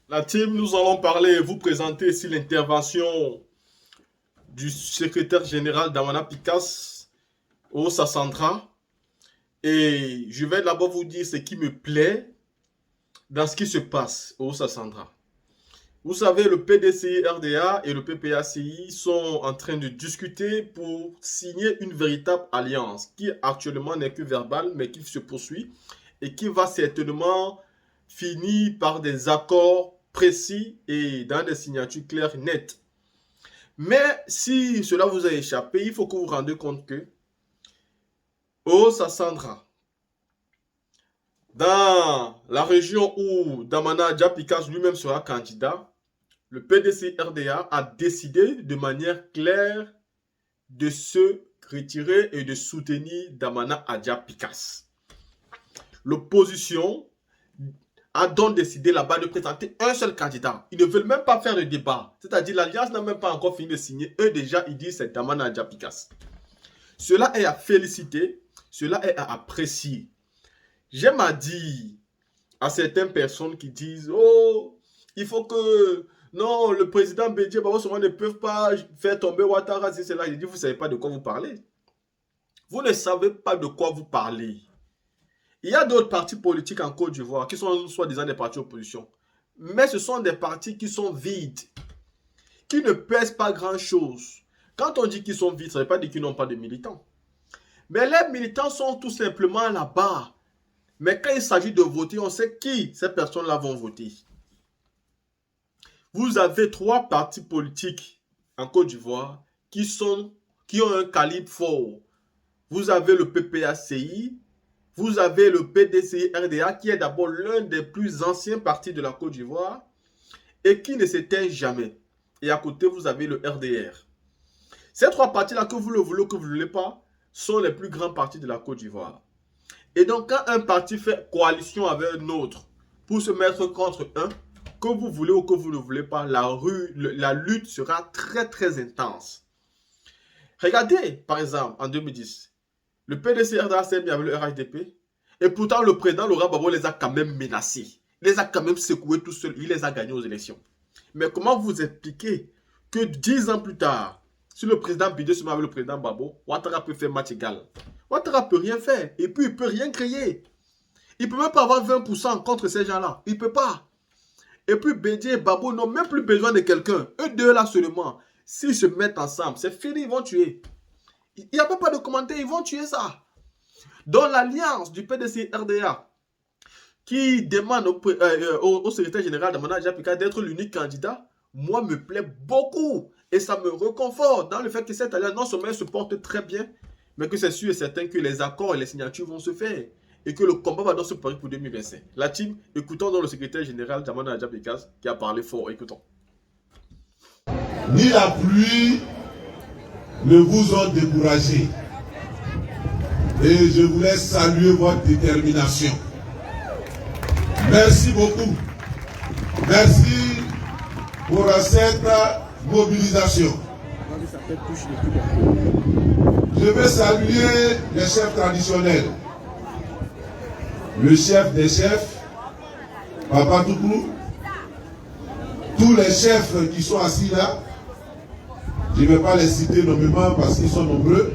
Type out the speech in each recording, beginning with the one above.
La team, nous allons parler, vous présenter ici l'intervention du secrétaire général d'Amana Picas au Sassandra. Et je vais d'abord vous dire ce qui me plaît dans ce qui se passe au Sassandra. Vous savez, le PDCI RDA et le PPACI sont en train de discuter pour signer une véritable alliance qui actuellement n'est que verbale mais qui se poursuit et qui va certainement finir par des accords précis et dans des signatures claires et nettes. Mais si cela vous a échappé, il faut que vous vous rendiez compte que au Sassandra, dans la région où Damana Diapikas lui-même sera candidat, le PDC-RDA a décidé de manière claire de se retirer et de soutenir Damana Adja Pikas. L'opposition a donc décidé là-bas de présenter un seul candidat. Ils ne veulent même pas faire de débat. C'est-à-dire l'Alliance n'a même pas encore fini de signer. Eux déjà, ils disent c'est Damana Adja Pikas. Cela est à féliciter, cela est à apprécier. J'aime à dire à certaines personnes qui disent « Oh, il faut que... Non, le président Bédié, Babo ne peuvent pas faire tomber Ouattara, si c'est là. » Je dis « Vous ne savez pas de quoi vous parlez. Vous ne savez pas de quoi vous parlez. » Il y a d'autres partis politiques en Côte d'Ivoire qui sont soi-disant des partis opposition. Mais ce sont des partis qui sont vides, qui ne pèsent pas grand-chose. Quand on dit qu'ils sont vides, ça ne veut pas dire qu'ils n'ont pas de militants. Mais les militants sont tout simplement là-bas. Mais quand il s'agit de voter, on sait qui ces personnes-là vont voter. Vous avez trois partis politiques en Côte d'Ivoire qui ont un calibre fort. Vous avez le PPACI, vous avez le PDCI-RDA qui est d'abord l'un des plus anciens partis de la Côte d'Ivoire et qui ne s'éteint jamais. Et à côté, vous avez le RDR. Ces trois partis-là, que vous le voulez ou que vous ne le voulez pas, sont les plus grands partis de la Côte d'Ivoire. Et donc, quand un parti fait coalition avec un autre pour se mettre contre un, que vous voulez ou que vous ne voulez pas, la lutte sera très très intense. Regardez, par exemple, en 2010, le PDC-RDA s'est mis avec le RHDP et pourtant le président Laurent Gbagbo les a quand même menacés. Il les a quand même secoués tout seul, il les a gagnés aux élections. Mais comment vous expliquez que 10 ans plus tard, si le président Bidé se met avec le président Gbagbo, Ouattara peut faire match égal. Ouattara ne peut rien faire et puis il ne peut rien créer. Il ne peut même pas avoir 20% contre ces gens-là. Il ne peut pas. Et puis Bédié et Gbagbo n'ont même plus besoin de quelqu'un. Eux deux là seulement. S'ils se mettent ensemble, c'est fini, ils vont tuer. Il n'y a même pas de commentaire, ils vont tuer ça. Donc l'alliance du PDC-RDA qui demande au secrétaire général de Damana Diapika d'être l'unique candidat, moi me plaît beaucoup. Et ça me réconforte dans le fait que cette alliance non seulement se porte très bien, mais que c'est sûr et certain que les accords et les signatures vont se faire. Et que le combat va donc se préparer pour 2025. La team, écoutons donc le secrétaire général Damana Adja Pikas qui a parlé fort. Écoutons. Ni la pluie ne vous ont découragé. Et je voulais saluer votre détermination. Merci beaucoup. Merci pour cette mobilisation. Je vais saluer les chefs traditionnels. Le chef des chefs, Papa Toukou, tous les chefs qui sont assis là, je ne vais pas les citer nommément parce qu'ils sont nombreux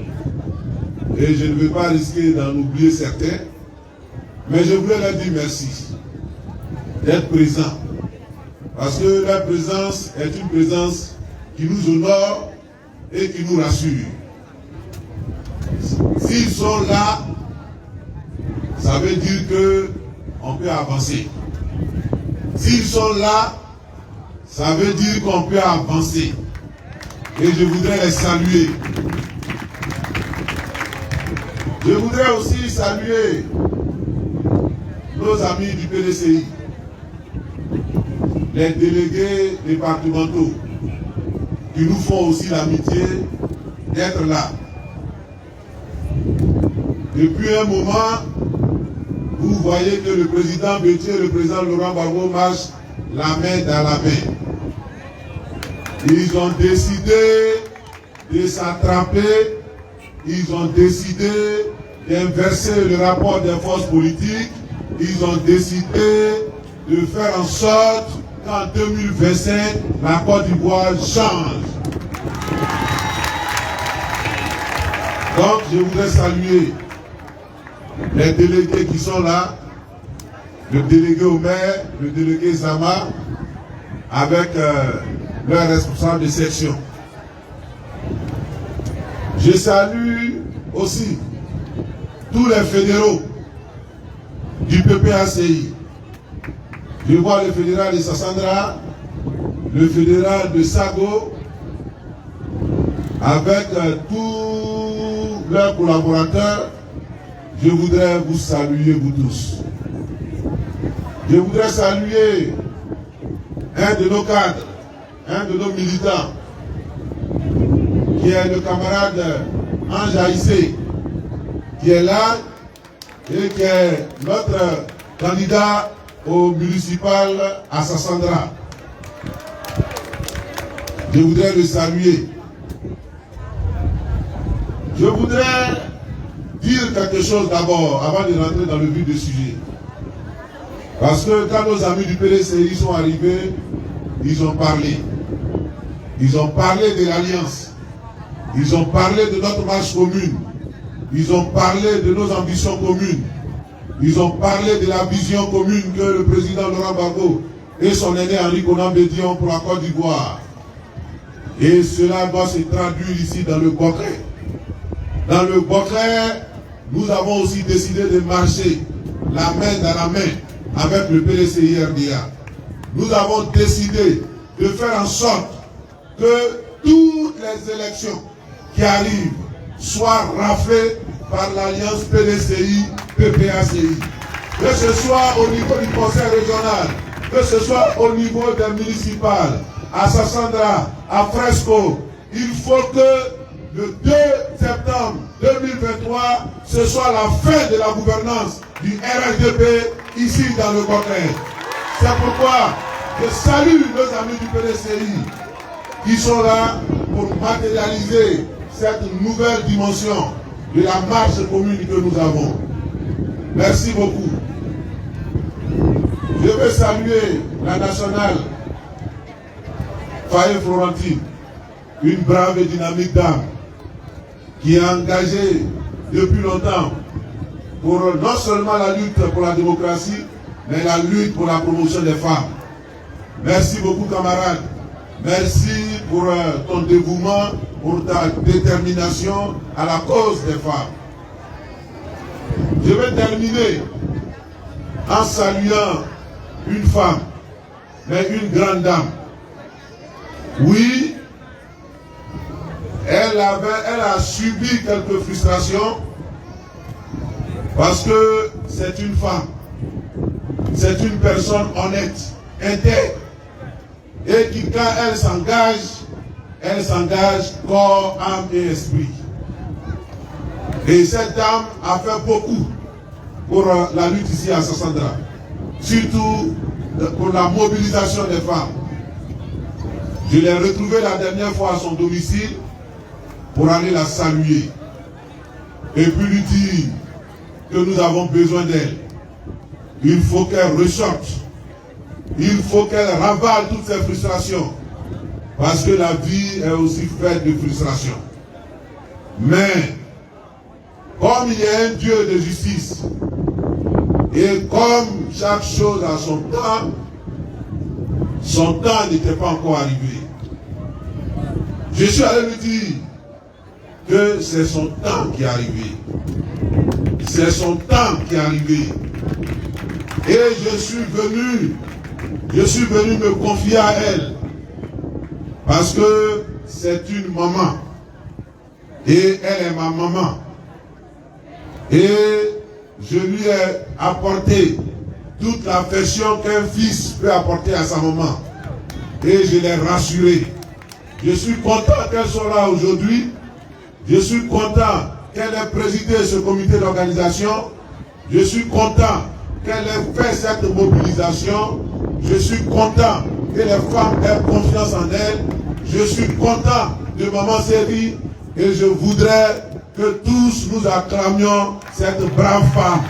et je ne vais pas risquer d'en oublier certains, mais je voulais leur dire merci d'être présents parce que leur présence est une présence qui nous honore et qui nous rassure. S'ils sont là, ça veut dire qu'on peut avancer. S'ils sont là, ça veut dire qu'on peut avancer. Et je voudrais les saluer. Je voudrais aussi saluer nos amis du PDCI, les délégués départementaux, qui nous font aussi l'amitié d'être là. Depuis un moment, vous voyez que le président Bédié et le président Laurent Gbagbo marchent la main dans la main. Ils ont décidé de s'attraper, ils ont décidé d'inverser le rapport des forces politiques, ils ont décidé de faire en sorte qu'en 2025, la Côte d'Ivoire change. Donc, je voudrais saluer les délégués qui sont là, le délégué Omer, le délégué Zama, avec leur responsable de section. Je salue aussi tous les fédéraux du PPACI. Je vois le fédéral de Sassandra, le fédéral de Sago, avec tous leurs collaborateurs. Je voudrais vous saluer, vous tous. Je voudrais saluer un de nos cadres, un de nos militants, qui est le camarade Ange Aïssé, qui est là et qui est notre candidat au municipal à Sassandra. Je voudrais le saluer. Je voudrais dire quelque chose d'abord, avant de rentrer dans le vif du sujet. Parce que quand nos amis du PDCI sont arrivés, ils ont parlé. Ils ont parlé de l'Alliance. Ils ont parlé de notre marche commune. Ils ont parlé de nos ambitions communes. Ils ont parlé de la vision commune que le président Laurent Gbagbo et son aîné Henri Konan Bédian pour la Côte d'Ivoire. Et cela doit se traduire ici dans le Bocret. Dans le Bocret, nous avons aussi décidé de marcher la main dans la main avec le PDCI-RDA. Nous avons décidé de faire en sorte que toutes les élections qui arrivent soient raflées par l'Alliance PDCI-PPACI. Que ce soit au niveau du conseil régional, que ce soit au niveau des municipales, à Sassandra, à Fresco, il faut que le 2 septembre 2023, ce soit la fin de la gouvernance du RHDP ici dans le Bocret. C'est pourquoi je salue nos amis du PDCI qui sont là pour matérialiser cette nouvelle dimension de la marche commune que nous avons. Merci beaucoup. Je veux saluer la nationale Faye Florentine, une brave et dynamique dame qui est engagée depuis longtemps pour non seulement la lutte pour la démocratie, mais la lutte pour la promotion des femmes. Merci beaucoup, camarades. Merci pour ton dévouement, pour ta détermination à la cause des femmes. Je vais terminer en saluant une femme, mais une grande dame. Oui, elle a subi quelques frustrations parce que c'est une femme, c'est une personne honnête, intègre, et qui, quand elle s'engage corps, âme et esprit. Et cette dame a fait beaucoup pour la lutte ici à Sassandra, surtout pour la mobilisation des femmes. Je l'ai retrouvée la dernière fois à son domicile pour aller la saluer et puis lui dire que nous avons besoin d'elle. Il faut qu'elle ressorte. Il faut qu'elle ravale toutes ces frustrations. Parce que la vie est aussi faite de frustrations. Mais, comme il y a un Dieu de justice, et comme chaque chose a son temps n'était pas encore arrivé. Je suis allé lui dire que c'est son temps qui est arrivé. C'est son temps qui est arrivé. Et je suis venu me confier à elle. Parce que c'est une maman. Et elle est ma maman. Et je lui ai apporté toute l'affection qu'un fils peut apporter à sa maman. Et je l'ai rassurée. Je suis content qu'elle soit là aujourd'hui. Je suis content qu'elle ait présidé ce comité d'organisation. Je suis content qu'elle ait fait cette mobilisation. Je suis content que les femmes aient confiance en elle. Je suis content de Maman Série et je voudrais que tous nous acclamions cette brave femme.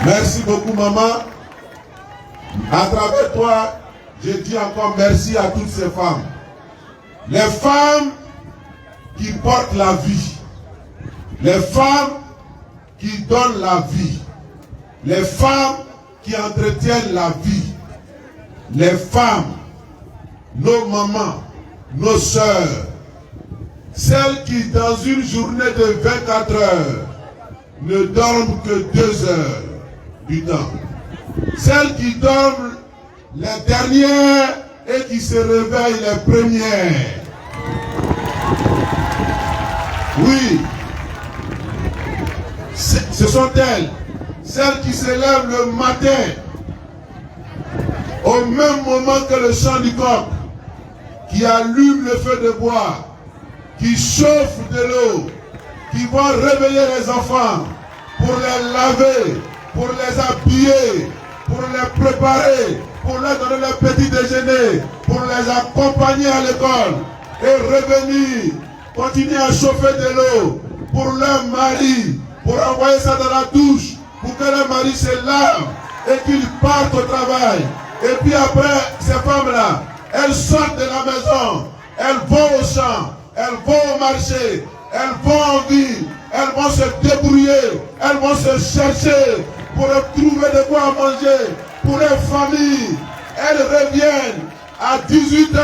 Merci beaucoup, maman. À travers toi, je dis encore merci à toutes ces femmes. Les femmes qui portent la vie. Les femmes qui donnent la vie. Les femmes qui entretiennent la vie. Les femmes, nos mamans, nos sœurs, celles qui dans une journée de 24 heures ne dorment que 2 heures du temps. Celles qui dorment les dernières et qui se réveillent les premières. Oui, ce sont elles, celles qui se lèvent le matin au même moment que le chant du coq, qui allument le feu de bois, qui chauffent de l'eau, qui vont réveiller les enfants pour les laver, pour les habiller, pour les préparer, pour leur donner le petit déjeuner, pour les accompagner à l'école et revenir, continuer à chauffer de l'eau pour leur mari, pour envoyer ça dans la douche, pour que le mari se lave et qu'il parte au travail. Et puis après, ces femmes-là, elles sortent de la maison, elles vont au champ, elles vont au marché, elles vont en ville, elles vont se débrouiller, elles vont se chercher pour trouver de quoi manger pour les familles. Elles reviennent à 18 h,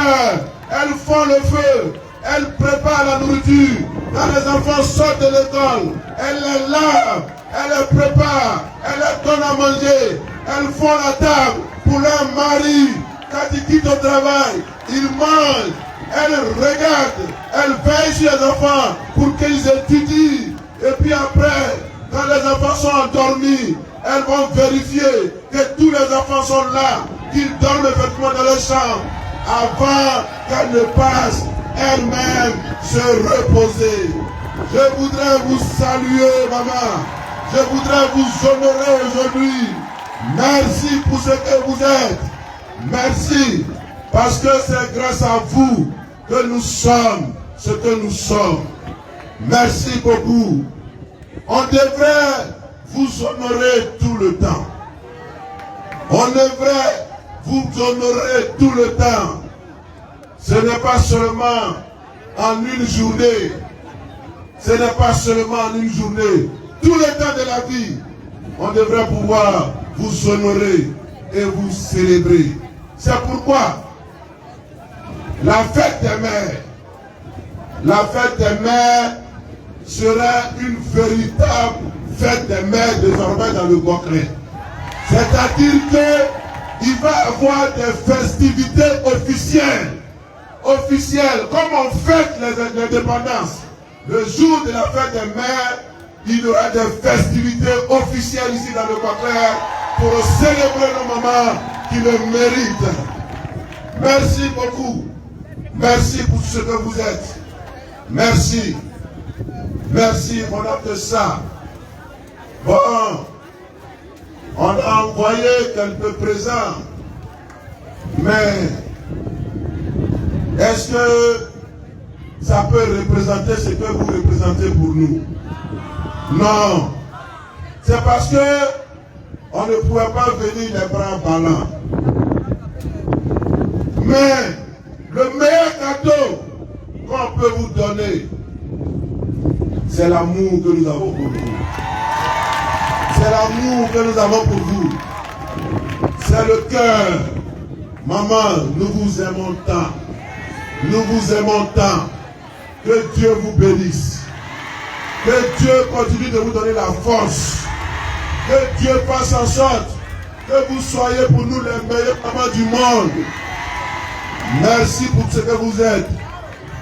elles font le feu, elles préparent la nourriture. Quand les enfants sortent de l'école, elles les lavent, elles les préparent, elles les donnent à manger, elles font la table pour leur mari. Quand ils quittent au travail, ils mangent, elles regardent, elles veillent sur les enfants pour qu'ils étudient. Et puis après, quand les enfants sont endormis, elles vont vérifier que tous les enfants sont là, qu'ils dorment effectivement dans leur chambre, avant qu'elles ne passent elles-mêmes se reposer. Je voudrais vous saluer, maman. Je voudrais vous honorer aujourd'hui. Merci pour ce que vous êtes. Merci, parce que c'est grâce à vous que nous sommes ce que nous sommes. Merci beaucoup. On devrait vous honorer tout le temps. On devrait vous honorer tout le temps. Ce n'est pas seulement en une journée. Ce n'est pas seulement en une journée. Tout le temps de la vie, on devrait pouvoir vous honorer et vous célébrer. C'est pourquoi la fête des mères, sera une véritable fête des mères désormais dans le Bokré. C'est-à-dire qu'il va y avoir des festivités officielles, comme on fête les indépendances. Le jour de la fête des mères, il y aura des festivités officielles ici dans le Bokré pour célébrer nos mamans qui le méritent. Merci beaucoup. Merci pour ce que vous êtes. Merci. Merci, mon acte ça. Bon, on a envoyé quelques présents. Mais est-ce que ça peut représenter ce que vous représentez pour nous? Non. C'est parce que on ne pouvait pas venir les bras ballants. Mais le meilleur cadeau qu'on peut vous donner, c'est l'amour que nous avons pour vous. C'est l'amour que nous avons pour vous. C'est le cœur. Maman, nous vous aimons tant. Nous vous aimons tant. Que Dieu vous bénisse. Que Dieu continue de vous donner la force. Que Dieu fasse en sorte que vous soyez pour nous les meilleurs mamans du monde. Merci pour ce que vous êtes.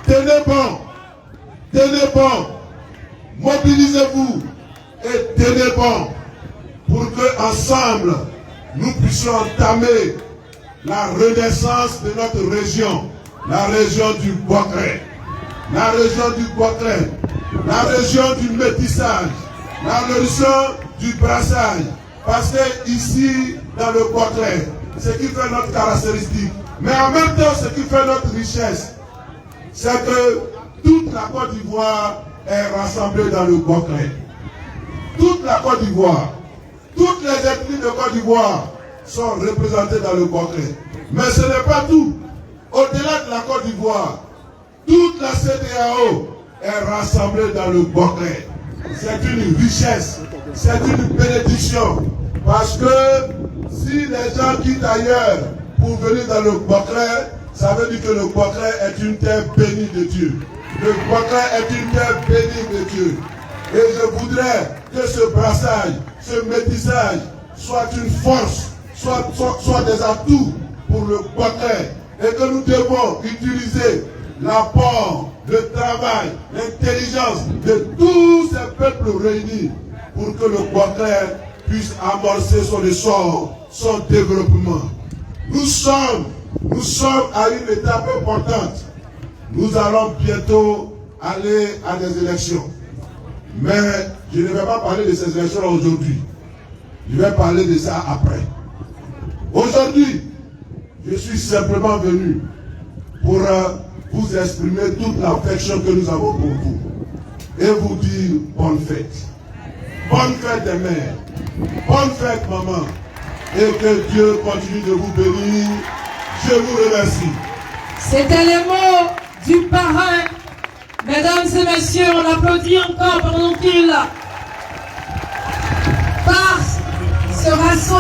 Tenez bon. Tenez bon. Mobilisez-vous et tenez bon pour que ensemble nous puissions entamer la renaissance de notre région, la région du Bokré, la région du Bokré, la région du métissage, la région du brassage. Parce que ici, dans le Bokré, ce qui fait notre caractéristique, mais en même temps ce qui fait notre richesse, c'est que toute la Côte d'Ivoire est rassemblée dans le Bokré. Toute la Côte d'Ivoire, toutes les ethnies de Côte d'Ivoire sont représentés dans le Boakley. Mais ce n'est pas tout. Au-delà de la Côte d'Ivoire, toute la CEDEAO est rassemblée dans le Boakley. C'est une richesse, c'est une bénédiction. Parce que si les gens quittent ailleurs pour venir dans le Boakley, ça veut dire que le Boakley est une terre bénie de Dieu. Le Boakley est une terre bénie de Dieu. Et je voudrais que ce brassage, ce métissage soit une force, soit des atouts pour le Boakley. Et que nous devons utiliser l'apport, le travail, l'intelligence de tous ces peuples réunis pour que le Boakley puisse amorcer son essor, son développement. Nous sommes à une étape importante. Nous allons bientôt aller à des élections. Mais je ne vais pas parler de ces élections aujourd'hui. Je vais parler de ça après. Aujourd'hui, je suis simplement venu pour vous exprimer toute l'affection que nous avons pour vous et vous dire bonne fête. Bonne fête des mères. Bonne fête, maman. Et que Dieu continue de vous bénir. Je vous remercie. C'était les mots du parrain. Mesdames et messieurs, on applaudit encore pendant qu'il part se rassembler.